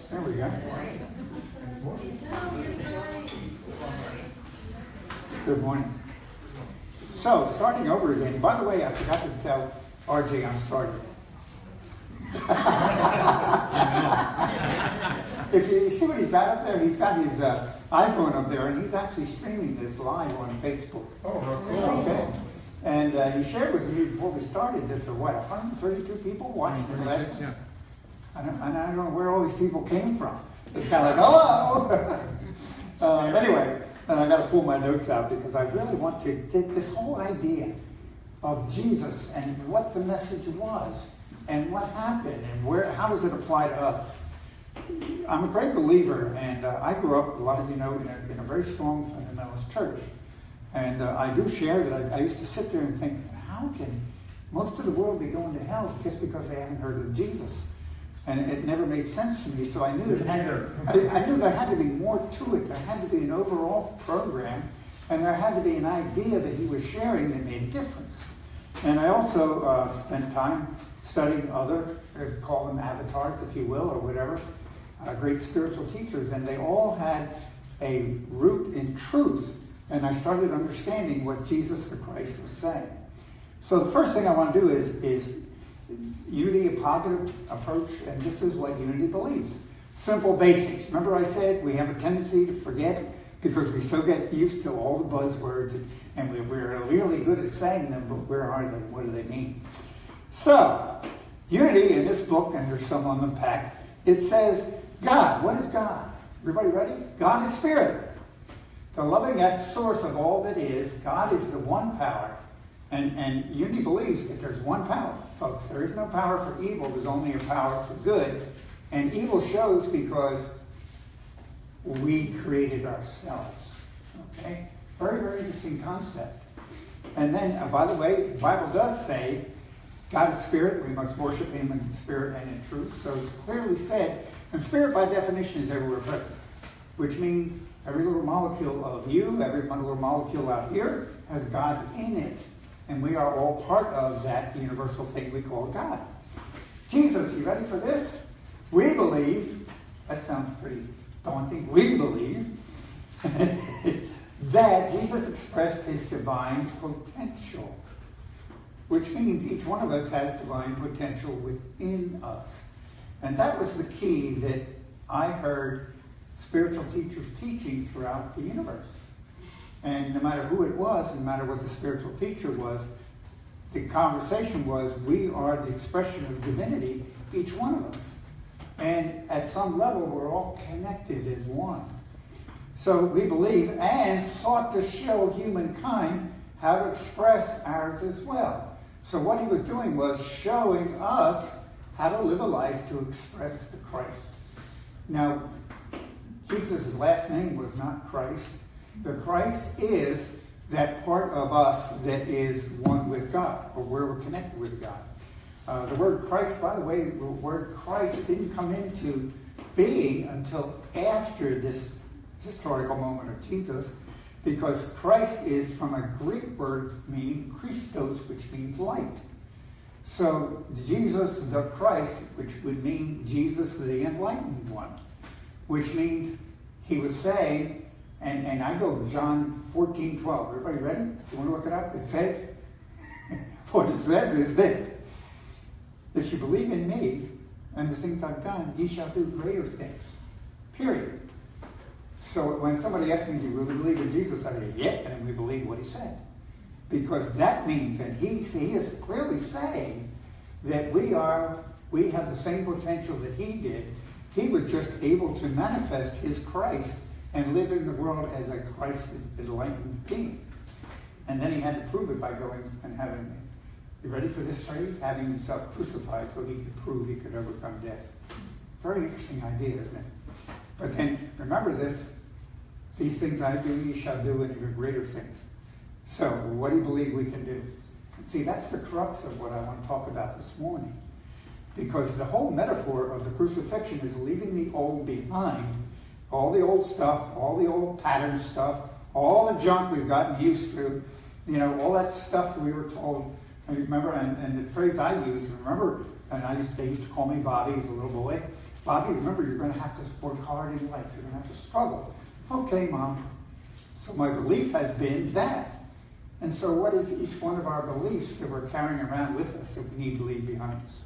There we go. Good morning. So, starting over again. By the way, I forgot to tell RJ I'm starting. If you see what he's got up there, he's got his iPhone up there, and he's actually streaming this live on Facebook. Oh, cool. Okay. And he shared with me before we started that there were, 132 people watching the last one? Yeah. I don't know where all these people came from. It's kind of like, hello! Anyway, and I got to pull my notes out because I really want to take this whole idea of Jesus and what the message was and what happened and how does it apply to us. I'm a great believer, and I grew up, a lot of you know, in a very strong fundamentalist church. And I do share that I used to sit there and think, how can most of the world be going to hell just because they haven't heard of Jesus? And it never made sense to me, so I knew I knew there had to be more to it. There had to be an overall program, and there had to be an idea that he was sharing that made a difference. And I also spent time studying other, call them avatars, if you will, or whatever, great spiritual teachers, and they all had a root in truth, and I started understanding what Jesus the Christ was saying. So the first thing I want to do is unity, a positive approach, and this is what unity believes. Simple basics. Remember I said we have a tendency to forget because we so get used to all the buzzwords, and we're really good at saying them, but where are they? What do they mean? So, unity in this book, and there's some on the pack, it says, God. What is God? Everybody ready? God is spirit. The loving source of all that is. God is the one power. And unity believes that there's one power, folks. There is no power for evil. There's only a power for good. And evil shows because we created ourselves. Okay? Very, very interesting concept. And then, by the way, the Bible does say God is spirit. We must worship him in spirit and in truth. So it's clearly said. And spirit, by definition, is everywhere present. Which means every little molecule of you, every little molecule out here, has God in it. And we are all part of that universal thing we call God. Jesus, you ready for this? We believe, that sounds pretty daunting, we believe that Jesus expressed his divine potential, which means each one of us has divine potential within us. And that was the key that I heard spiritual teachers teaching throughout the universe. And no matter who it was, no matter what the spiritual teacher was, the conversation was, we are the expression of divinity, each one of us. And at some level, we're all connected as one. So we believe and sought to show humankind how to express ours as well. So what he was doing was showing us how to live a life to express the Christ. Now, Jesus' last name was not Christ. The Christ is that part of us that is one with God, or where we're connected with God. The word Christ, by the way, the word Christ didn't come into being until after this historical moment of Jesus, because Christ is from a Greek word meaning Christos, which means light. So Jesus the Christ, which would mean Jesus the enlightened one, which means he was saying, and I go John 14:12. Everybody ready? If you want to look it up, it says, what it says is this: if you believe in me and the things I've done, ye shall do greater things. Period. So when somebody asks me, do you really believe in Jesus? I say, yeah, and we believe what he said. Because that means that he is clearly saying that we have the same potential that he did. He was just able to manifest his Christ and live in the world as a Christ-enlightened being. And then he had to prove it by going and having, you ready for this phrase? Having himself crucified so he could prove he could overcome death. Very interesting idea, isn't it? But then, remember this, these things I do, ye shall do, and even greater things. So, what do you believe we can do? And see, that's the crux of what I want to talk about this morning. Because the whole metaphor of the crucifixion is leaving the old behind. All the old stuff, all the old pattern stuff, all the junk we've gotten used to, all that stuff we were told. And remember, and the phrase I use, remember, and they used to call me Bobby as a little boy, Bobby, remember, you're going to have to work hard in life. You're going to have to struggle. Okay, Mom. So my belief has been that. And so what is each one of our beliefs that we're carrying around with us that we need to leave behind us?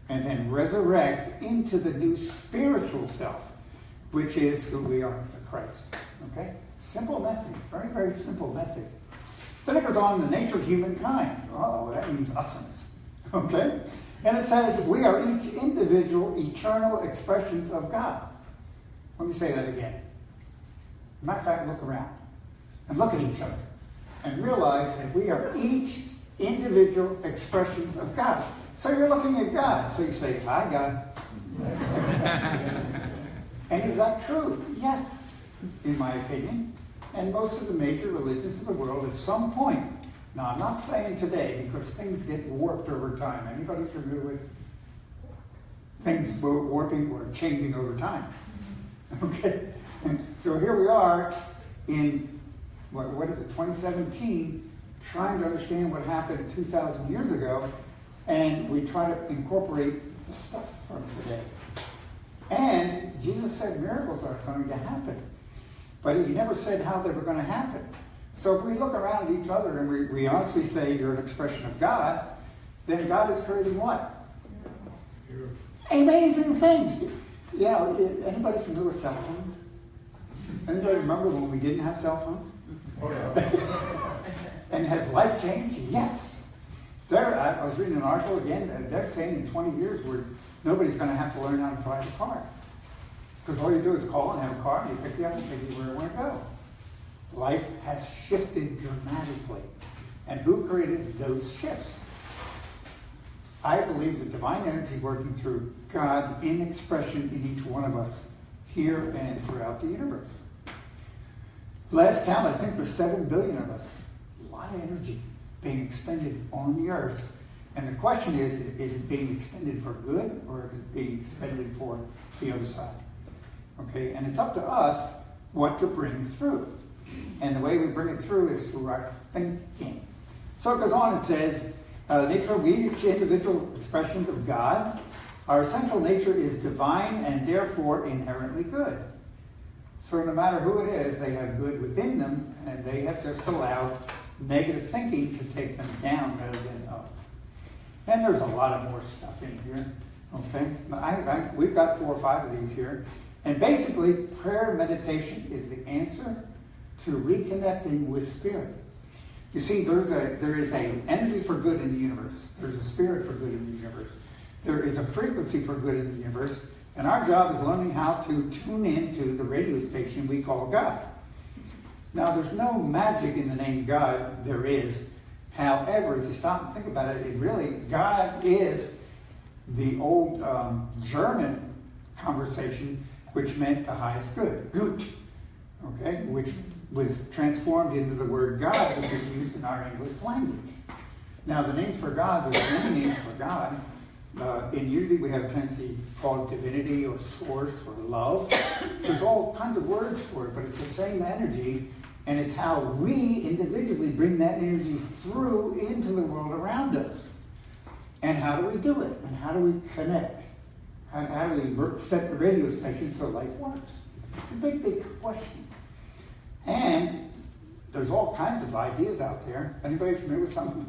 And then resurrect into the new spiritual self, which is who we are in Christ. Okay? Simple message. Very, very simple message. Then it goes on, the nature of humankind. Oh, that means usness. Okay? And it says, we are each individual, eternal expressions of God. Let me say that again. Matter of fact, look around. And look at each other. And realize that we are each individual expressions of God. So you're looking at God. So you say, hi, God. And is that true? Yes, in my opinion. And most of the major religions of the world at some point. Now, I'm not saying today because things get warped over time. Anybody familiar with things warping or changing over time? Okay? And so here we are in, what is it, 2017, trying to understand what happened 2,000 years ago, and we try to incorporate the stuff from today. And Jesus said miracles are going to happen. But he never said how they were going to happen. So if we look around at each other and we honestly say you're an expression of God, then God is creating what? Amazing things. You know, anybody familiar with cell phones? Anybody remember when we didn't have cell phones? Oh, yeah. And has life changed? Yes. I was reading an article again. They're saying in 20 years nobody's going to have to learn how to drive a car. Because all you do is call and have a car, and you pick you up and take you where you want to go. Life has shifted dramatically. And who created those shifts? I believe the divine energy working through God in expression in each one of us, here and throughout the universe. Last count, I think there's 7 billion of us. A lot of energy being expended on the earth. And the question is it being expended for good or is it being expended for the other side? Okay, and it's up to us what to bring through. And the way we bring it through is through our thinking. So it goes on, it says, nature of each individual expressions of God. Our essential nature is divine and therefore inherently good. So no matter who it is, they have good within them, and they have just allowed negative thinking to take them down rather than up. And there's a lot of more stuff in here. Okay, we've got 4 or 5 of these here. And basically, prayer and meditation is the answer to reconnecting with spirit. You see, there is an energy for good in the universe. There's a spirit for good in the universe. There is a frequency for good in the universe. And our job is learning how to tune into the radio station we call God. Now, there's no magic in the name God. There is. However, if you stop and think about it, God is the old German conversation, which meant the highest good, gut, okay, which was transformed into the word God, which is used in our English language. Now, the names for God, there's many names for God. In unity, we have a tendency to call it divinity or source or love. There's all kinds of words for it, but it's the same energy, and it's how we individually bring that energy through into the world around us. And how do we do it? And how do we connect? How do we set the radio station so life works? It's a big, big question. And there's all kinds of ideas out there. Anybody familiar with some?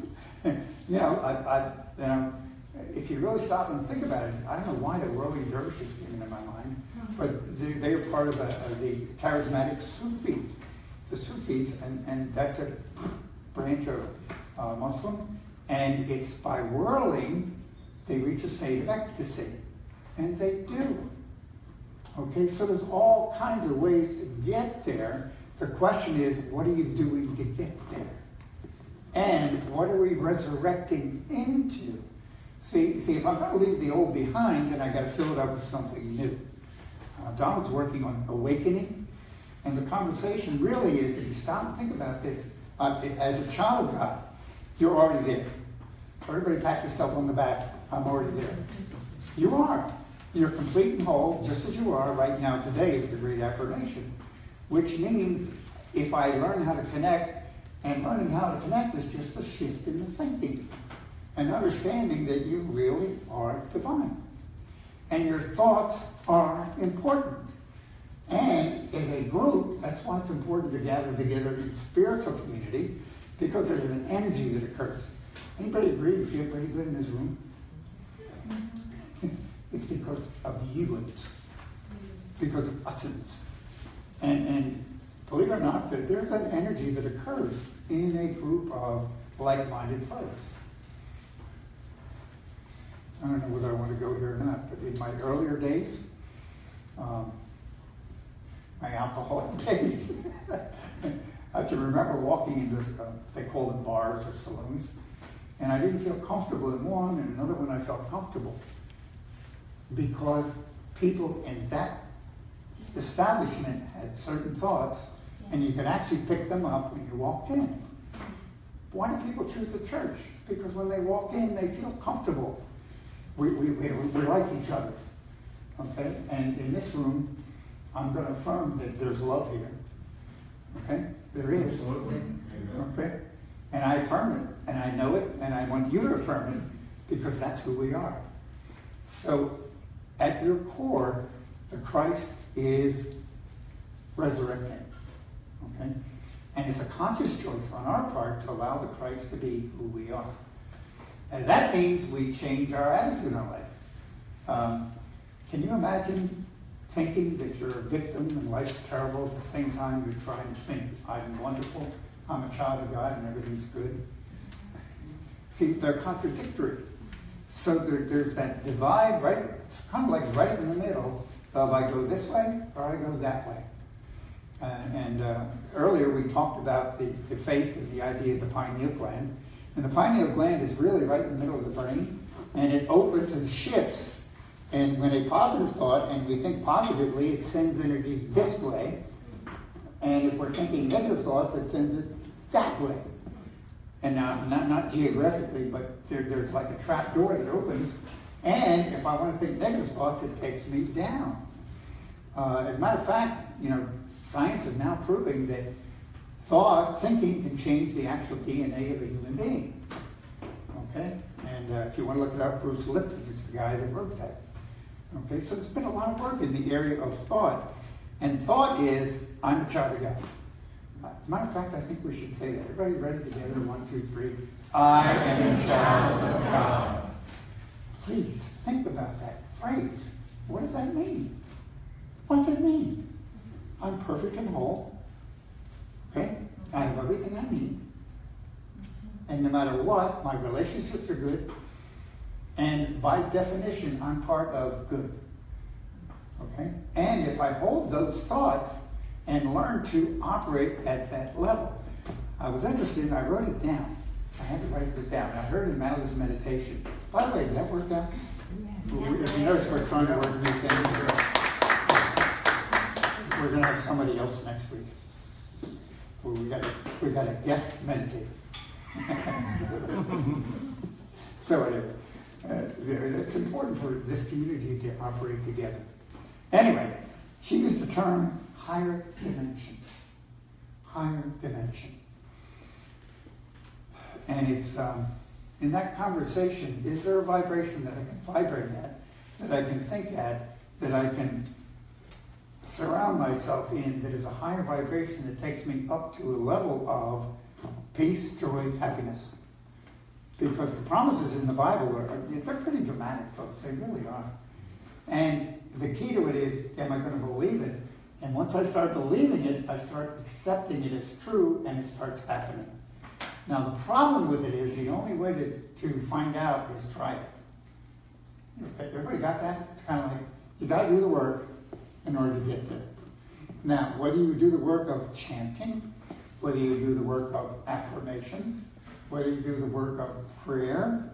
If you really stop and think about it, I don't know why the whirling dervishes came into my mind, but they are part of the charismatic Sufi, the Sufis, and that's a branch of Muslim, and it's by whirling they reach a state of ecstasy. And they do. Okay, so there's all kinds of ways to get there. The question is, what are you doing to get there? And what are we resurrecting into? See, if I'm going to leave the old behind, then I got to fill it up with something new. Donald's working on awakening, and the conversation really is, if you stop and think about this, as a child of God, you're already there. So everybody pat yourself on the back. I'm already there. You are. You're complete and whole, just as you are right now today is the great affirmation. Which means if I learn how to connect, and learning how to connect is just a shift in the thinking. And understanding that you really are divine. and your thoughts are important. And as a group, that's why it's important to gather together in spiritual community, because there's an energy that occurs. Anybody agree you feel pretty good in this room? It's because of you-ins, because of us-ins. And believe it or not, that there's an energy that occurs in a group of like-minded folks. I don't know whether I want to go here or not, but in my earlier days, my alcohol days, I can remember walking into, they call them bars or saloons, and I didn't feel comfortable in one, and another one I felt comfortable. Because people in that establishment had certain thoughts, and you could actually pick them up when you walked in. Why do people choose a church? Because when they walk in, they feel comfortable. We like each other, okay? And in this room, I'm going to affirm that there's love here, okay? There is. Absolutely. Okay? And I affirm it, and I know it, and I want you to affirm it, because that's who we are. So, at your core, the Christ is resurrecting, okay? And it's a conscious choice on our part to allow the Christ to be who we are. And that means we change our attitude in our life. Can you imagine thinking that you're a victim and life's terrible at the same time you're trying to think, I'm wonderful, I'm a child of God, and everything's good? See, they're contradictory. So there's that divide, right? It's kind of like right in the middle of I go this way or I go that way. Earlier we talked about the faith and the idea of the pineal gland. And the pineal gland is really right in the middle of the brain, and it opens and shifts. And when a positive thought, and we think positively, it sends energy this way. And if we're thinking negative thoughts, it sends it that way. And now, not geographically, but there's like a trap door that opens. And if I want to think negative thoughts, it takes me down. As a matter of fact, science is now proving that thinking can change the actual DNA of a human being. Okay? And if you want to look it up, Bruce Lipton is the guy that wrote that. Okay? So there's been a lot of work in the area of thought. And thought is, I'm a child of God. As a matter of fact, I think we should say that. Everybody ready together? 1, 2, 3. I am a child of God. Please think about that phrase. What does that mean? What does it mean? I'm perfect and whole. Okay? I have everything I need. And no matter what, my relationships are good. And by definition, I'm part of good. Okay? And if I hold those thoughts and learn to operate at that level. I was interested and I wrote it down. I had to write this down. I heard in Mally's meditation. By the way, did that work out? Yeah. If you notice, we're trying to work new things. We're going to have somebody else next week. We got a guest meditator. So anyway, it's important for this community to operate together. Anyway, she used the term higher dimension. Higher dimension. And it's in that conversation, is there a vibration that I can vibrate at, that I can think at, that I can surround myself in, that is a higher vibration that takes me up to a level of peace, joy, happiness? Because the promises in the Bible they're pretty dramatic, folks. They really are. And the key to it is, am I going to believe it? And once I start believing it, I start accepting it as true, and it starts happening. Now, the problem with it is the only way to find out is try it. Okay, everybody got that? It's kind of like, you got to do the work in order to get there. Now, whether you do the work of chanting, whether you do the work of affirmations, whether you do the work of prayer,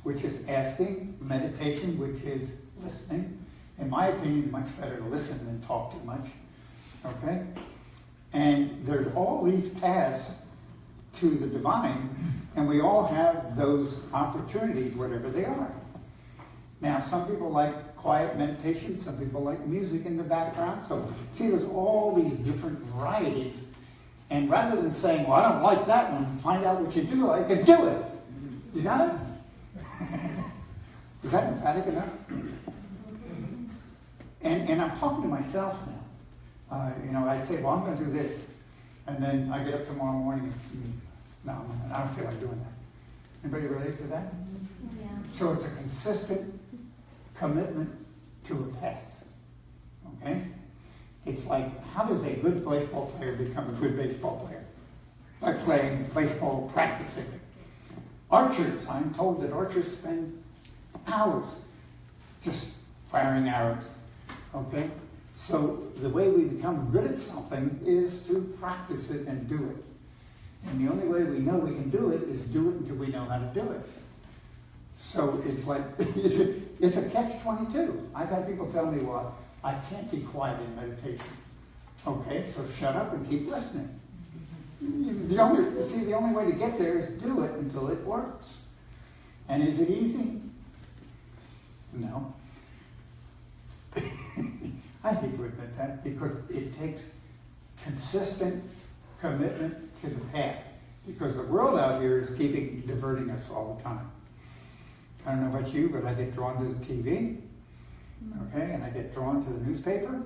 which is asking, meditation, which is listening. In my opinion, much better to listen than talk too much. Okay? And there's all these paths to the divine, and we all have those opportunities, whatever they are. Now, some people like quiet meditation, some people like music in the background. So, see, there's all these different varieties. And rather than saying, well, I don't like that one, find out what you do like and do it. You got it? Is that emphatic enough? And I'm talking to myself now. I say, well, I'm going to do this. And then I get up tomorrow morning and, no, I don't feel like doing that. Anybody relate to that? Yeah. So it's a consistent commitment to a path. Okay? It's like, how does a good baseball player become a good baseball player? By playing baseball, practicing. Archers, I'm told that archers spend hours just firing arrows. Okay? So the way we become good at something is to practice it and do it. And the only way we know we can do it is do it until we know how to do it. So it's like, it's a catch-22. I've had people tell me, well, I can't be quiet in meditation. Okay, so shut up and keep listening. The only way to get there is do it until it works. And is it easy? No. I hate to admit that because it takes consistent commitment to the path. Because the world out here is diverting us all the time. I don't know about you, but I get drawn to the TV, okay, and I get drawn to the newspaper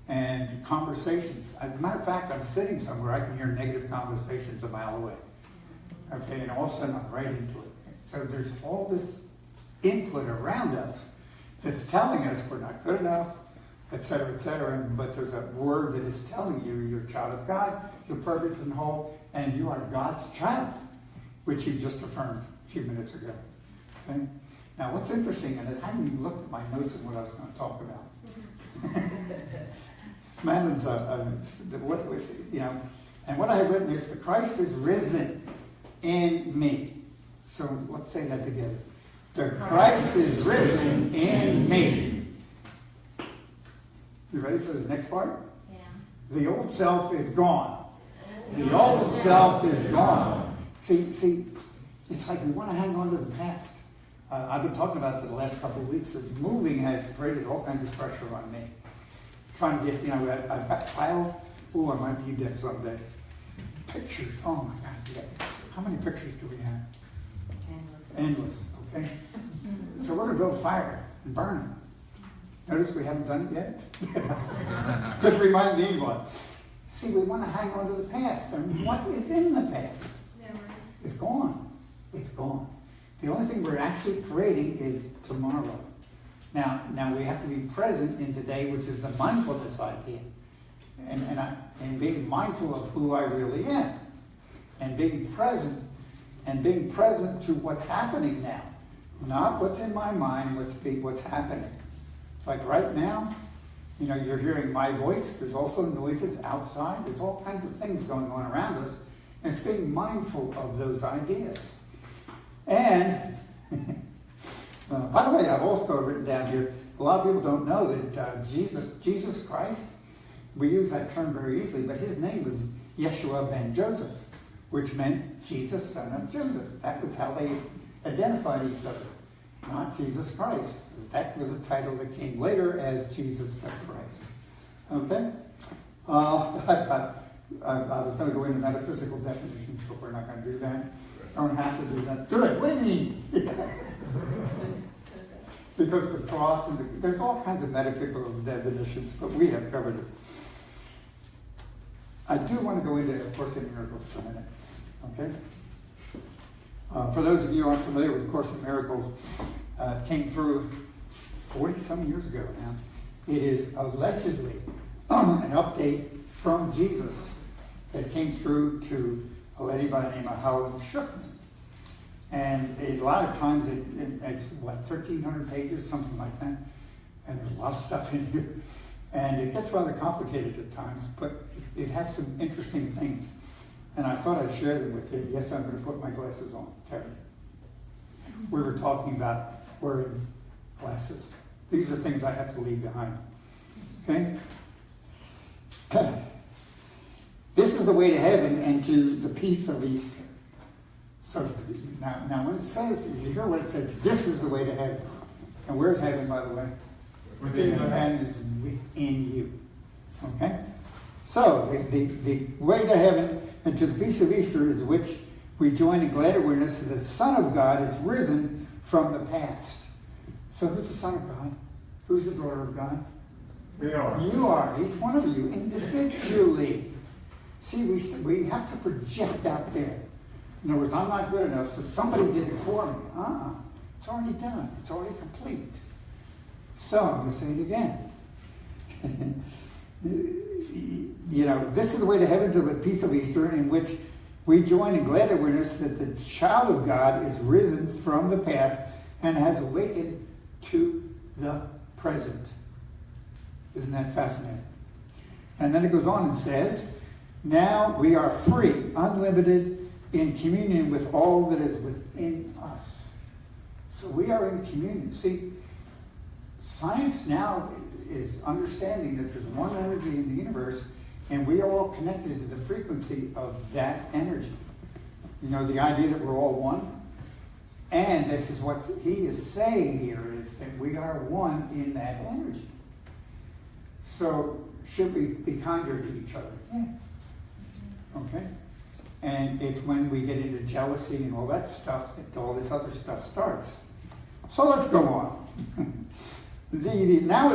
and conversations. As a matter of fact, I'm sitting somewhere, I can hear negative conversations a mile away, okay, and all of a sudden I'm right into it. So there's all this input around us that's telling us we're not good enough, et cetera, but there's a word that is telling you you're a child of God, you're perfect and whole, and you are God's child, which you just affirmed a few minutes ago. Okay? Now, what's interesting, and I haven't even looked at my notes on what I was going to talk about. Madeline's, and what I have written is, the Christ is risen in me. So let's say that together. The Christ is risen in me. You ready for this next part? Yeah. The old self is gone. The old self is gone. See, it's like we want to hang on to the past. I've been talking about it the last couple of weeks. That moving has created all kinds of pressure on me. Trying to get, I've got files. Oh, I might need them someday. Pictures. Oh my God. Yeah. How many pictures do we have? Endless. Okay. So we're going to build a fire and burn them. Notice we haven't done it yet? Because we might need one. See, we want to hang on to the past. And what is in the past? Memories. It's gone. It's gone. The only thing we're actually creating is tomorrow. Now we have to be present in today, which is the mindfulness idea. And being mindful of who I really am. And being present to what's happening now. Not what's in my mind, what's happening. Like right now, you're hearing my voice. There's also noises outside. There's all kinds of things going on around us. And it's being mindful of those ideas. And, by the way, I've also written down here, a lot of people don't know that Jesus Christ, we use that term very easily, but his name was Yeshua ben Joseph, which meant Jesus, son of Joseph. That was how they identified each other, not Jesus Christ. That was a title that came later as Jesus the Christ. Okay? I was going to go into metaphysical definitions, but we're not going to do that. Don't have to do that. Good. What do you mean? Because the cross and there's all kinds of metaphysical definitions, but we have covered it. I do want to go into A Course in Miracles for a minute. Okay? For those of you who aren't familiar with A Course in Miracles, it came through 40-some years ago now. It is allegedly an update from Jesus that came through to a lady by the name of Howard Schuckman. And a lot of times it's 1,300 pages, something like that. And there's a lot of stuff in here. And it gets rather complicated at times, but it has some interesting things. And I thought I'd share them with you. Yes, I'm going to put my glasses on, Terry. We were talking about wearing glasses. These are things I have to leave behind. Okay? This is the way to heaven and to the peace of Easter. So now when it says, you hear what it said, this is the way to heaven. And where's heaven, by the way? Within heaven is within you. Okay? So the way to heaven and to the peace of Easter is which we join in glad awareness that the Son of God is risen from the past. So who's the Son of God? Who's the daughter of God? We are. You are, each one of you, individually. See, we have to project out there. In other words, I'm not good enough, so somebody did it for me. It's already done. It's already complete. So, I'm going to say it again. You know, this is the way to heaven to the peace of Easter, in which we join in glad awareness that the child of God is risen from the past and has awakened to the present. Isn't that fascinating? And then it goes on and says, now we are free, unlimited, in communion with all that is within us. So we are in communion. See, science now is understanding that there's one energy in the universe, and we are all connected to the frequency of that energy. You know, the idea that we're all one. And this is what he is saying here, is that we are one in that energy. So should we be kinder to each other? Yeah. Okay? And it's when we get into jealousy and all that stuff that all this other stuff starts. So let's go on. Now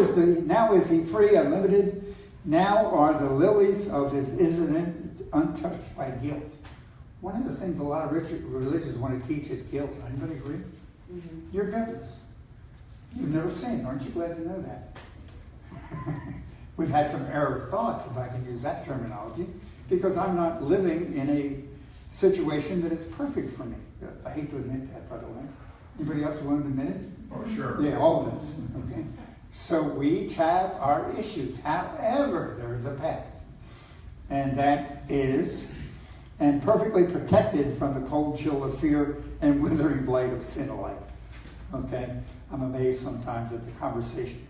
is he free, unlimited. Now are the lilies of his isn't untouched by guilt. One of the things a lot of religions want to teach is guilt. Anybody agree? Mm-hmm. Your goodness. You've never sinned. Aren't you glad to know that? We've had some error thoughts, if I can use that terminology, because I'm not living in a situation that is perfect for me. I hate to admit that, by the way. Anybody else want to admit it? Oh, sure. Yeah, all of us. Okay. So we each have our issues. However, there is a path. And that is, and perfectly protected from the cold chill of fear and withering blight of sin alike. Okay? I'm amazed sometimes at the conversation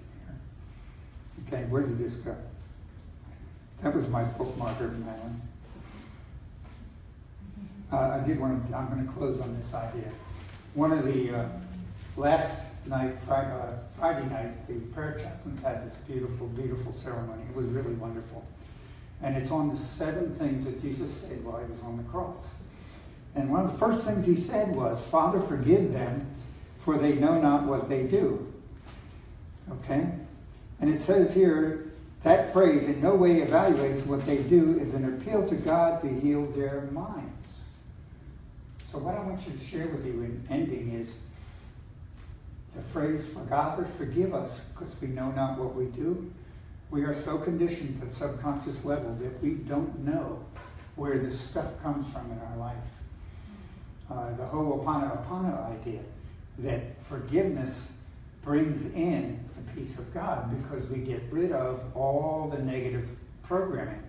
here. Okay, where did this go? That was my bookmarker, Madeline. I'm going to close on this idea. One of the last night, Friday night, the prayer chaplains had this beautiful, beautiful ceremony. It was really wonderful. And it's on the 7 things that Jesus said while he was on the cross. And one of the first things he said was, Father, forgive them, for they know not what they do. Okay? And it says here, that phrase in no way evaluates what they do is an appeal to God to heal their minds. So what I want you to share with you in ending is the phrase, Father, forgive us, because we know not what we do. We are so conditioned at the subconscious level that we don't know where this stuff comes from in our life. The Ho'oponopono idea, that forgiveness brings in the peace of God because we get rid of all the negative programming.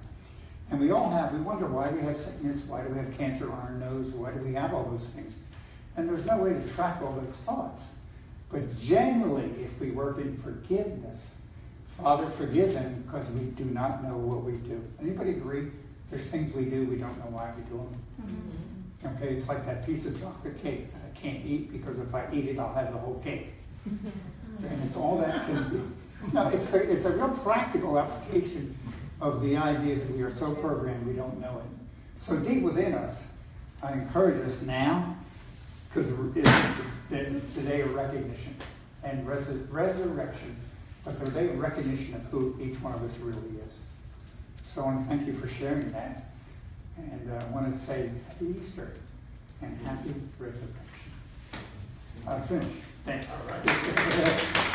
And we wonder why we have sickness, why do we have cancer on our nose, why do we have all those things? And there's no way to track all those thoughts. But generally, if we work in forgiveness, Father, forgive them because we do not know what we do. Anybody agree? There's things we do, we don't know why we do them. Mm-hmm. Okay, it's like that piece of chocolate cake that I can't eat because if I eat it, I'll have the whole cake. And it's all that can be. No, it's a real practical application of the idea that we are so programmed we don't know it. So deep within us, I encourage us now, because it's the day of recognition and resurrection, but the day of recognition of who each one of us really is. So I want to thank you for sharing that. And I want to say Happy Easter and Happy Resurrection. I'm finished. Thanks. All right.